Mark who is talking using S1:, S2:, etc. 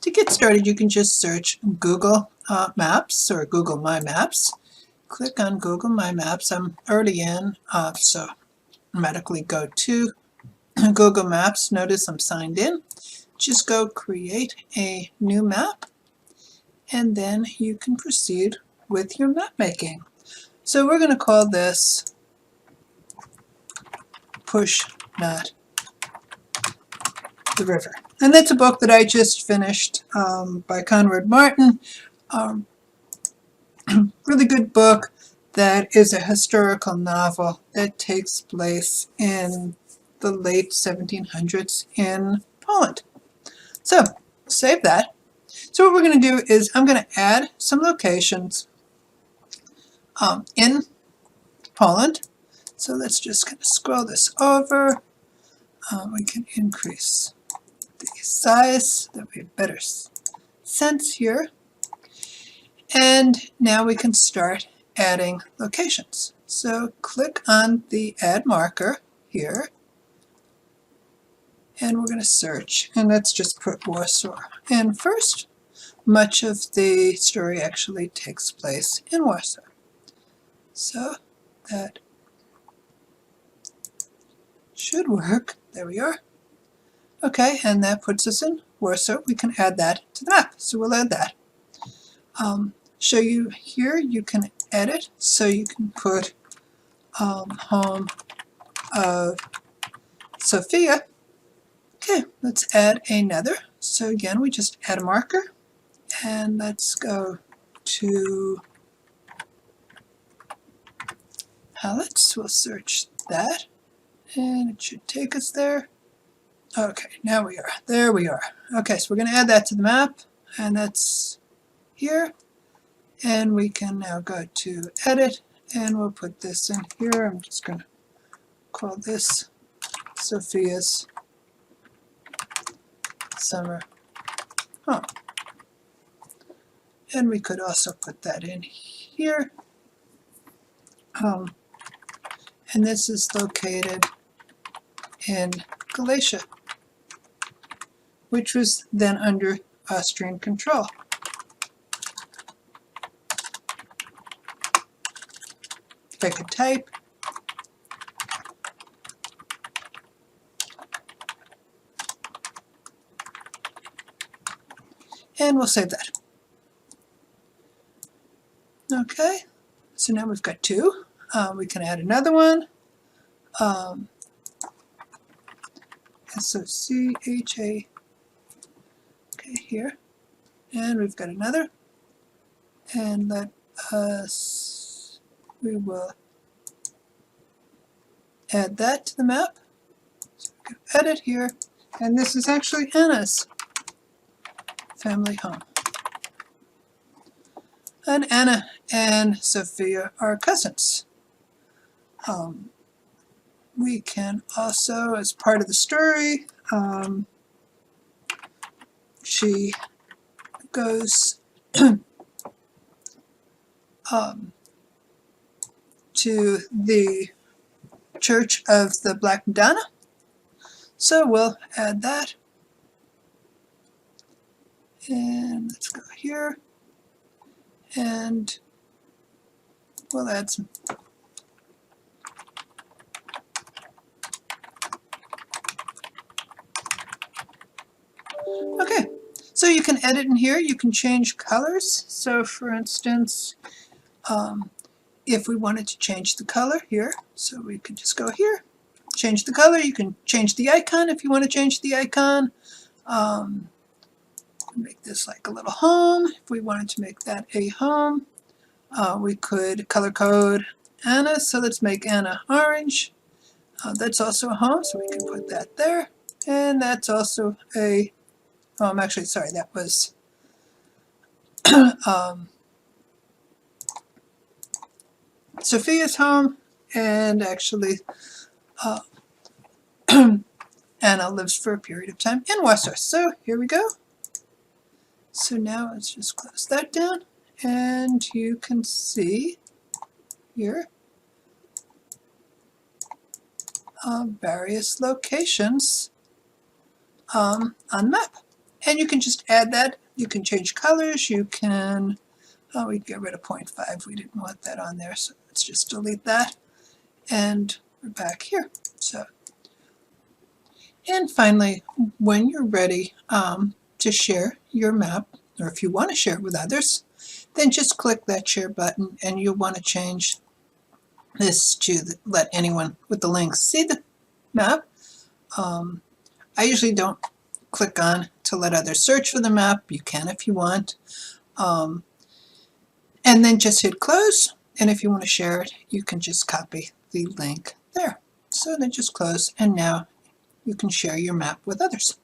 S1: To get started, you can just search Google Maps or Google My Maps. Click on Google My Maps. I'm already in, so automatically go to Google Maps. Notice I'm signed in. Just go create a new map, and then you can proceed with your map making. So we're going to call this Push Not the River. And that's a book that I just finished by Conrad Martin. Really good book that is a historical novel that takes place in the late 1700s in Poland. So save that. So what we're going to do is I'm going to add some locations in Poland. So let's just kind of scroll this over. We can increase the size so that we have better sense here. And now we can start adding locations. So click on the add marker here, and we're going to search, and let's just put Warsaw in first. Much of the story actually takes place in Warsaw. So that should work. There we are. Okay, and that puts us in Warsaw. We can add that to the map, so we'll add that. Show you here, you can edit, so you can put home of Sophia. Okay, let's add another. So again, we just add a marker, and let's go to palettes. We'll search that, and it should take us there. Okay, now we are. There we are. Okay, so we're going to add that to the map, and that's here. And we can now go to edit, and we'll put this in here. I'm just going to call this Sophia's summer home. And we could also put that in here. And this is located in Galicia, which was then under Austrian control. If I could type. And we'll save that. Okay, so now we've got two. We can add another one. SOCHA, okay, here. And we've got another. And let us, we will add that to the map. So we can edit here. And this is actually Anna's family home. And Anna and Sophia are cousins. We can also, as part of the story, she goes to the Church of the Black Madonna. So we'll add that. And let's go here. And we'll add some. Okay, so you can edit in here. You can change colors. So for instance, if we wanted to change the color here, so we could just go here, change the color. You can change the icon if you want to change the icon. Make this like a little home. If we wanted to make that a home, we could color code Anna. So let's make Anna orange. That's also a home, so we can put that there. And that's also a, actually, sorry, that was Sophia's home, and actually Anna lives for a period of time in Warsaw. So here we go. So now let's just close that down, and you can see here various locations on the map. And you can just add that. You can change colors. You can, oh, we get rid of 0.5. We didn't want that on there, so let's just delete that. And we're back here. So, and finally, when you're ready to share your map, or if you want to share it with others, then just click that share button, and you'll want to change this to let anyone with the link see the map. I usually don't click on to let others search for the map. You can if you want. And then just hit close. And if you want to share it, you can just copy the link there. So then just close, and now you can share your map with others.